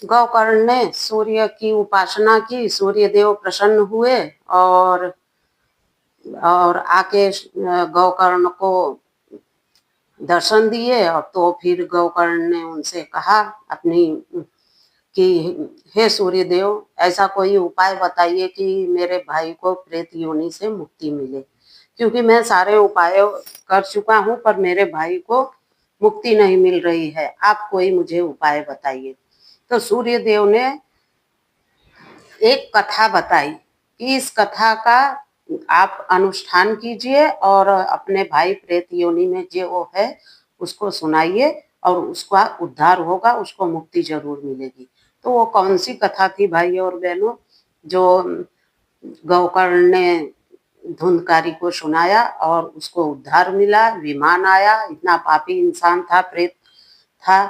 गौकर्ण ने सूर्य की उपासना की, सूर्य देव प्रसन्न हुए और आके गौकर्ण को दर्शन दिए। और तो फिर गौकर्ण ने उनसे कहा अपनी कि हे सूर्यदेव, ऐसा कोई उपाय बताइए कि मेरे भाई को प्रेत योनि से मुक्ति मिले, क्योंकि मैं सारे उपाय कर चुका हूँ पर मेरे भाई को मुक्ति नहीं मिल रही है, आप कोई मुझे उपाय बताइए। तो सूर्यदेव ने एक कथा बताई कि इस कथा का आप अनुष्ठान कीजिए और अपने भाई प्रेत योनि में जो वो है उसको सुनाइए और उसका उद्धार होगा, उसको मुक्ति जरूर मिलेगी। तो वो कौन सी कथा थी भाई और बहनों, जो गौकर्ण ने धुंधकारी को सुनाया और उसको उद्धार मिला, विमान आया। इतना पापी इंसान था, प्रेत था,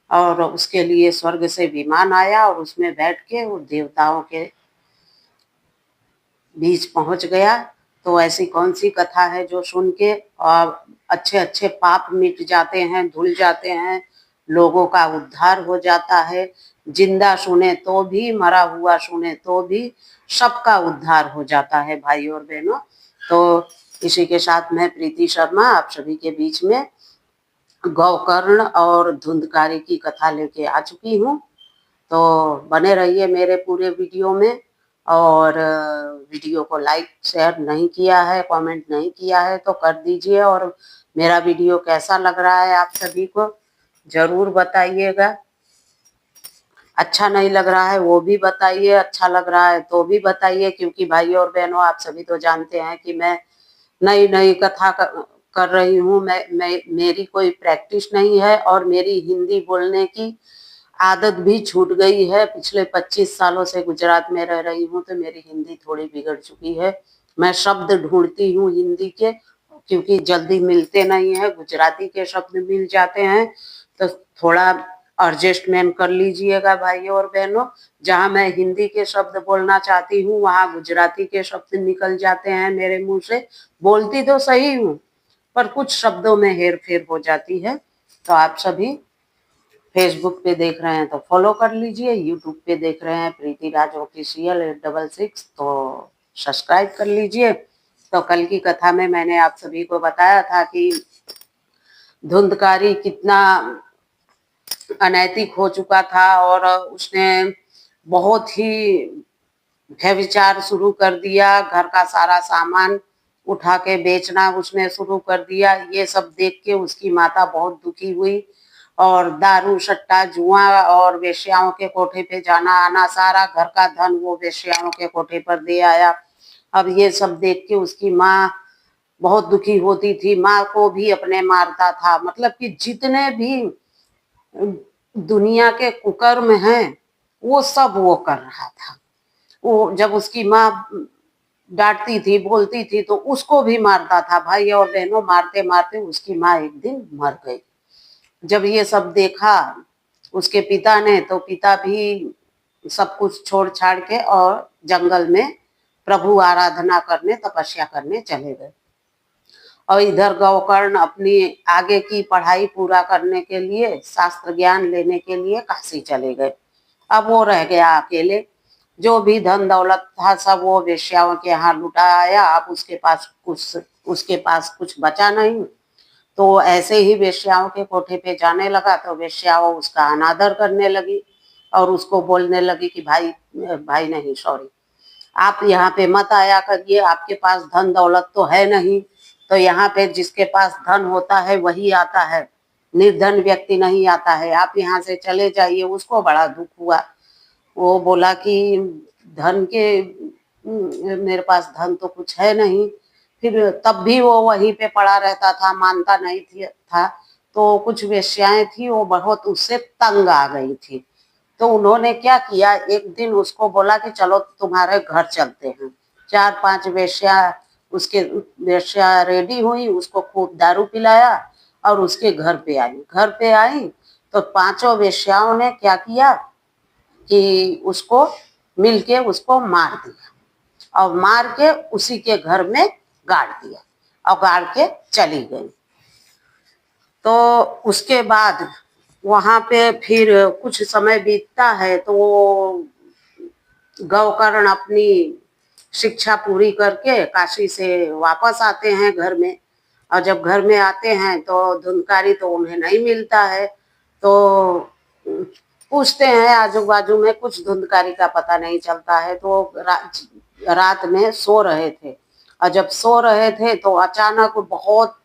और उसके लिए स्वर्ग से विमान आया और उसमें बैठ के वो देवताओं के बीच पहुंच गया। तो ऐसी कौन सी कथा है जो सुन के और अच्छे अच्छे पाप मिट जाते हैं, धुल जाते हैं, लोगों का उद्धार हो जाता है। जिंदा सुने तो भी, मरा हुआ सुने तो भी, सबका उद्धार हो जाता है भाई और बहनों। तो इसी के साथ मैं प्रीति शर्मा आप सभी के बीच में गौकर्ण और धुंधकारी की कथा लेके आ चुकी हूँ। तो बने रहिए मेरे पूरे वीडियो में, और वीडियो को लाइक शेयर नहीं किया है, कमेंट नहीं किया है तो कर दीजिए। और मेरा वीडियो कैसा लग रहा है आप सभी को जरूर बताइएगा। अच्छा नहीं लग रहा है वो भी बताइए, अच्छा लग रहा है तो भी बताइए, क्योंकि भाई और बहनों आप सभी तो जानते हैं कि मैं नई नई कथा कर रही हूँ। मैं मेरी कोई प्रैक्टिस नहीं है और मेरी हिंदी बोलने की आदत भी छूट गई है। पिछले 25 सालों से गुजरात में रह रही हूँ तो मेरी हिंदी थोड़ी बिगड़ चुकी है। मैं शब्द ढूंढती हूँ हिंदी के, क्योंकि जल्दी मिलते नहीं है, गुजराती के शब्द मिल जाते हैं। तो थोड़ा एडजस्टमेंट कर लीजिएगा भाई और बहनों। जहाँ मैं हिंदी के शब्द बोलना चाहती हूँ वहाँ गुजराती के शब्द निकल जाते हैं मेरे मुंह से। बोलती तो सही हूँ पर कुछ शब्दों में हेर फेर हो जाती है। तो आप सभी फेसबुक पे देख रहे हैं तो फॉलो कर लीजिए, यूट्यूब पे देख रहे हैं प्रीति राज ऑफिशियल 866 तो सब्सक्राइब कर लीजिए। तो कल की कथा में मैंने आप सभी को बताया था कि धुंधकारी कितना अनैतिक हो चुका था और उसने बहुत ही व्यभिचार शुरू कर दिया, घर का सारा सामान उठा के बेचना उसने शुरू कर दिया। ये सब देख के उसकी माता बहुत दुखी हुई और दारू सट्टा जुआ और वेश्याओं के कोठे पे जाना आना, सारा घर का धन वो वेश्याओं के कोठे पर दे आया। अब ये सब देख के उसकी माँ बहुत दुखी होती थी, माँ को भी अपने मारता था। मतलब कि जितने भी दुनिया के कुकर्म हैं वो सब वो कर रहा था। वो जब उसकी माँ डांटती थी, बोलती थी तो उसको भी मारता था भाई और बहनों। मारते मारते उसकी माँ एक दिन मर गई। जब ये सब देखा उसके पिता ने तो पिता भी सब कुछ छोड़ छाड़ के और जंगल में प्रभु आराधना करने, तपस्या करने चले गए। और इधर गौकर्ण अपनी आगे की पढ़ाई पूरा करने के लिए, शास्त्र ज्ञान लेने के लिए काशी चले गए। अब वो रह गया अकेले। जो भी धन दौलत था सब वो वेश्याओं के यहाँ लुटा आया। अब उसके पास कुछ बचा नहीं। तो ऐसे ही वेश्याओं के कोठे पे जाने लगा तो वेश्याओं उसका अनादर करने लगी और उसको बोलने लगी कि भाई भाई नहीं सॉरी, आप यहाँ पे मत आया करिए, आपके पास धन दौलत तो है नहीं। तो यहाँ पे जिसके पास धन होता है वही आता है, निर्धन व्यक्ति नहीं आता है, आप यहाँ से चले जाइए। उसको बड़ा दुख हुआ। वो बोला कि धन के मेरे पास धन तो कुछ है नहीं। फिर तब भी वो वहीं पे पड़ा रहता था, मानता नहीं था। तो कुछ वेश्याएं थी वो बहुत उससे तंग आ गई थी। तो उन्होंने क्या किया, एक दिन उसको बोला कि चलो तुम्हारे घर चलते हैं। 4-5 वेश्या रेडी हुई, उसको खूब दारू पिलाया और उसके घर पे आई। घर पे आई तो पांचों वेश्याओं ने क्या किया कि उसको मिलके उसको मार दिया और मार के उसी के घर में गाड़ दिया और गाड़ के चली गई। तो उसके बाद वहां पे फिर कुछ समय बीतता है तो वो गौकर्ण अपनी शिक्षा पूरी करके काशी से वापस आते हैं घर में। और जब घर में आते हैं तो धुंधकारी तो उन्हें नहीं मिलता है। तो पूछते हैं आजू बाजू में, कुछ धुंधकारी का पता नहीं चलता है। तो रात में सो रहे थे, और जब सो रहे थे तो अचानक बहुत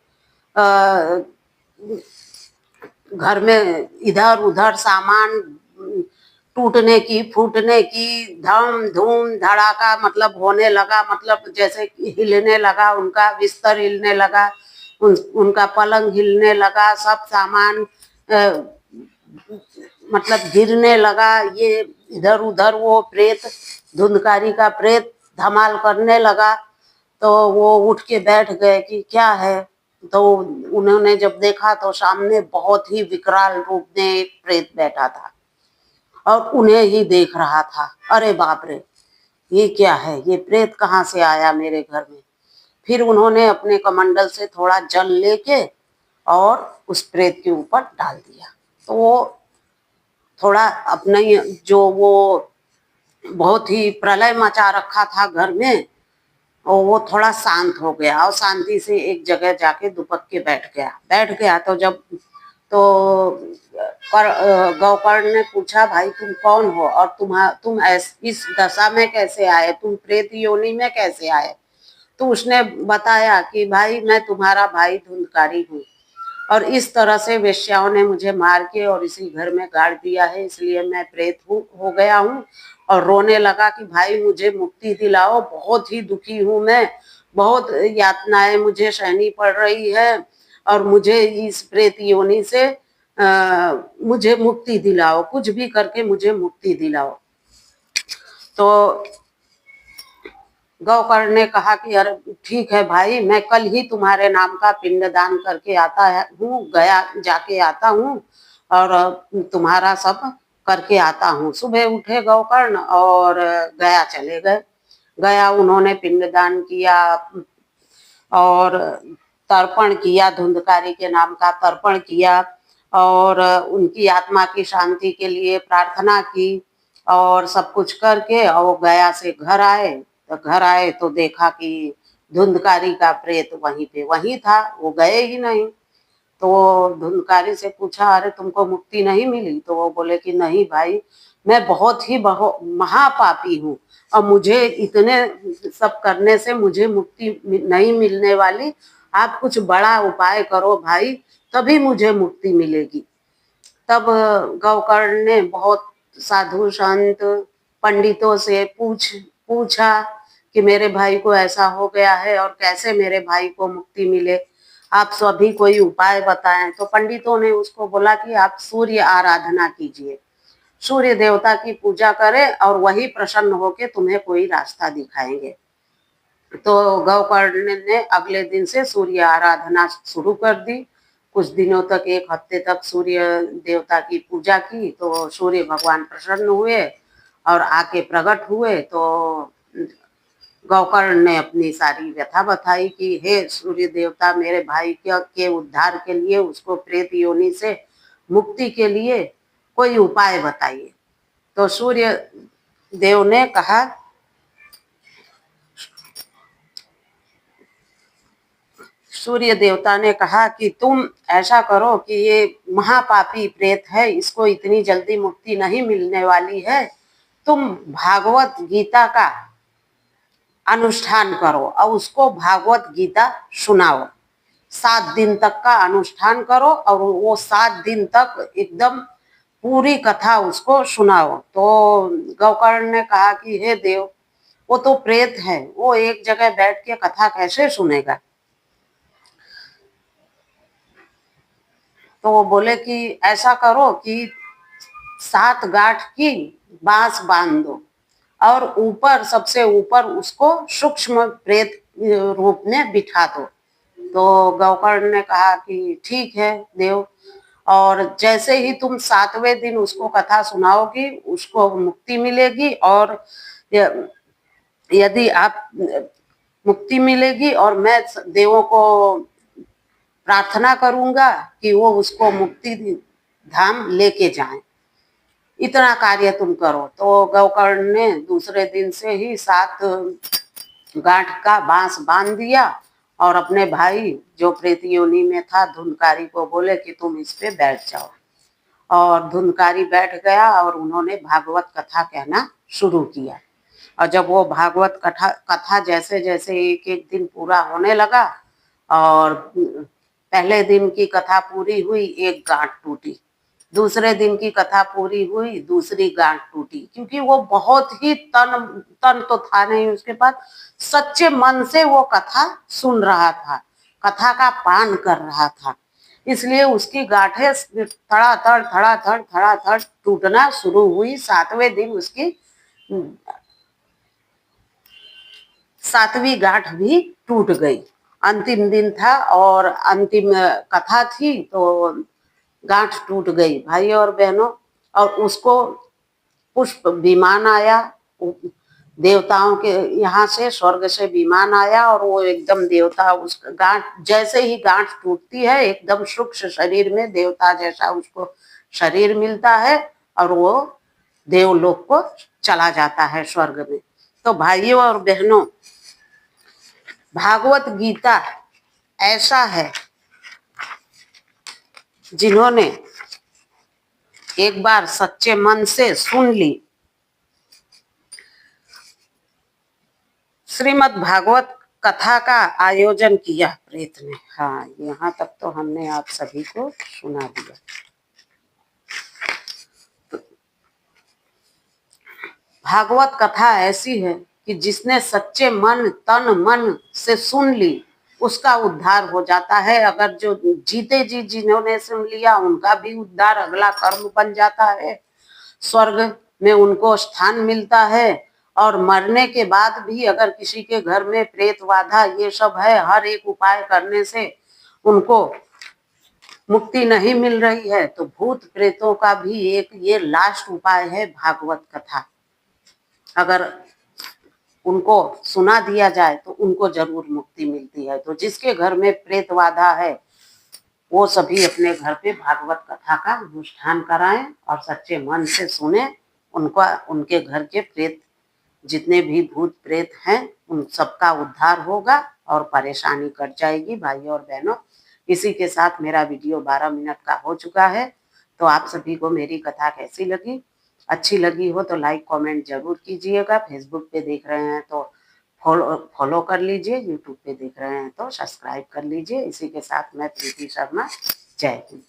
घर में इधर उधर सामान टूटने की फूटने की धम धूम धड़ाका मतलब होने लगा। मतलब जैसे हिलने लगा, उनका बिस्तर हिलने लगा, उनका पलंग हिलने लगा, सब सामान मतलब गिरने लगा। ये इधर उधर वो प्रेत, धुंधकारी का प्रेत धमाल करने लगा। तो वो उठ के बैठ गए कि क्या है। तो उन्होंने जब देखा तो सामने बहुत ही विकराल रूप में एक प्रेत बैठा था और उन्हें ही देख रहा था। अरे बाप रे, ये क्या है, ये प्रेत कहाँ से आया मेरे घर में। फिर उन्होंने अपने कमंडल से थोड़ा जल लेके और उस प्रेत के ऊपर डाल दिया। तो वो थोड़ा अपना जो वो बहुत ही प्रलय मचा रखा था घर में, और वो थोड़ा शांत हो गया और शांति से एक जगह जाके दुपक के बैठ गया। तो जब तो गौकर्ण ने पूछा, भाई तुम कौन हो और तुम इस दशा में कैसे आए, तुम प्रेत योनि में कैसे आए। तो उसने बताया कि भाई मैं तुम्हारा भाई धुंधकारी हूँ, और इस तरह से वेश्याओं ने मुझे मार के और इसी घर में गाड़ दिया है, इसलिए मैं प्रेत हो गया हूँ। और रोने लगा कि भाई मुझे मुक्ति दिलाओ, बहुत ही दुखी हूँ मैं, बहुत यातनाएं मुझे सहनी पड़ रही है, और मुझे इस प्रेत योनि से मुझे मुक्ति दिलाओ, कुछ भी करके मुझे मुक्ति दिलाओ। तो गौकर्ण ने कहा कि अरे ठीक है भाई, मैं कल ही तुम्हारे नाम का पिंडदान करके आता हूँ, गया जाके आता हूँ और तुम्हारा सब करके आता हूँ। सुबह उठे गौकर्ण और गया चले गए। गया उन्होंने पिंडदान किया और तर्पण किया, धुंधकारी के नाम का तर्पण किया और उनकी आत्मा की शांति के लिए प्रार्थना की और सब कुछ करके और वो गया से घर आए। तो घर आए तो देखा कि धुंधकारी का प्रेत वहीं पे वहीं था, वो गए ही नहीं। तो वो धुंधकारी से पूछा, अरे तुमको मुक्ति नहीं मिली। तो वो बोले कि नहीं भाई, मैं बहुत ही महापापी हूँ और मुझे इतने सब करने से मुझे मुक्ति नहीं मिलने वाली। आप कुछ बड़ा उपाय करो भाई, तभी मुझे मुक्ति मिलेगी। तब गौकर्ण ने बहुत साधु संत पंडितों से पूछा कि मेरे भाई को ऐसा हो गया है और कैसे मेरे भाई को मुक्ति मिले, आप सभी कोई उपाय बताएं। तो पंडितों ने उसको बोला कि आप सूर्य आराधना कीजिए, सूर्य देवता की पूजा करें और वही प्रसन्न होकर तुम्हें कोई रास्ता दिखाएंगे। तो गौकर्ण ने अगले दिन से सूर्य आराधना शुरू कर दी। कुछ दिनों तक, एक हफ्ते तक सूर्य देवता की पूजा की तो सूर्य भगवान प्रसन्न हुए और आके प्रकट हुए। तो गौकर्ण ने अपनी सारी व्यथा बताई कि हे सूर्य देवता, मेरे भाई के उद्धार के लिए, उसको प्रेत योनि से मुक्ति के लिए कोई उपाय बताइए। तो सूर्य देव ने कहा, सूर्य देवता ने कहा कि तुम ऐसा करो कि ये महापापी प्रेत है, इसको इतनी जल्दी मुक्ति नहीं मिलने वाली है। तुम भागवत गीता का अनुष्ठान करो और उसको भागवत गीता सुनाओ। 7 दिन तक का अनुष्ठान करो और वो 7 दिन तक एकदम पूरी कथा उसको सुनाओ। तो गौकर्ण ने कहा कि हे देव, वो तो प्रेत है, वो एक जगह बैठ के कथा कैसे सुनेगा। तो वो बोले कि ऐसा करो कि 7 गांठ की बांस बांध दो और ऊपर, सबसे ऊपर उसको सूक्ष्म प्रेत रूप में बिठा दो। तो गौकर्ण ने कहा कि ठीक है देव, और जैसे ही तुम 7वें दिन उसको कथा सुनाओगी उसको मुक्ति मिलेगी, और यदि आप मुक्ति मिलेगी और मैं देवों को प्रार्थना करूंगा कि वो उसको मुक्ति धाम लेके जाएं, इतना कार्य तुम करो। तो गोकर्ण ने दूसरे दिन से ही 7 गांठ का बांस बांध दिया और अपने भाई जो प्रेत योनि में था धुनकारी को बोले कि तुम इस पे बैठ जाओ। और धुनकारी बैठ गया और उन्होंने भागवत कथा कहना शुरू किया। और जब वो भागवत कथा जैसे जैसे एक एक दिन पूरा होने लगा और पहले दिन की कथा पूरी हुई, एक गांठ टूटी। दूसरे दिन की कथा पूरी हुई, दूसरी गांठ टूटी, क्योंकि वो बहुत ही तन तो था नहीं उसके पास, सच्चे मन से वो कथा सुन रहा था, कथा का पान कर रहा था, इसलिए उसकी गांठें धड़ाधड़ टूटना शुरू हुई। 7वें दिन उसकी 7वीं गांठ भी टूट गई। अंतिम दिन था और अंतिम कथा थी, तो गांठ टूट गई भाई और बहनों। और उसको पुष्प विमान आया, देवताओं के यहाँ से, स्वर्ग से विमान आया और वो एकदम देवता, उस गांठ जैसे ही गांठ टूटती है एकदम सूक्ष्म शरीर में देवता जैसा उसको शरीर मिलता है और वो देवलोक को चला जाता है, स्वर्ग में। तो भाइयों और बहनों, भागवत गीता ऐसा है, जिन्होंने एक बार सच्चे मन से सुन ली, श्रीमद् भागवत कथा का आयोजन किया प्रेत ने। हाँ, यहाँ तक तो हमने आप सभी को सुना दिया। भागवत कथा ऐसी है कि जिसने सच्चे मन तन मन से सुन ली उसका उद्धार हो जाता है। अगर जो जीते जी जिन्होंने सुन लिया उनका भी उद्धार, अगला कर्म बन जाता है, स्वर्ग में उनको स्थान मिलता है। और मरने के बाद भी अगर किसी के घर में प्रेत बाधा ये सब है, हर एक उपाय करने से उनको मुक्ति नहीं मिल रही है, तो भूत प्रेतों का भी एक ये लास्ट उपाय है भागवत कथा। अगर उनको सुना दिया जाए तो उनको जरूर मुक्ति मिलती है। तो जिसके घर में प्रेत बाधा है वो सभी अपने घर पे भागवत कथा का अनुष्ठान कराएं और सच्चे मन से सुने। उनका, उनके घर के प्रेत जितने भी भूत प्रेत हैं उन सबका उद्धार होगा और परेशानी कट जाएगी। भाइयों और बहनों, इसी के साथ मेरा वीडियो 12 मिनट का हो चुका है। तो आप सभी को मेरी कथा कैसी लगी? अच्छी लगी हो तो लाइक कमेंट जरूर कीजिएगा। फेसबुक पे देख रहे हैं तो फॉलो कर लीजिए, यूट्यूब पे देख रहे हैं तो सब्सक्राइब कर लीजिए। इसी के साथ मैं प्रीति शर्मा, जय हिंद।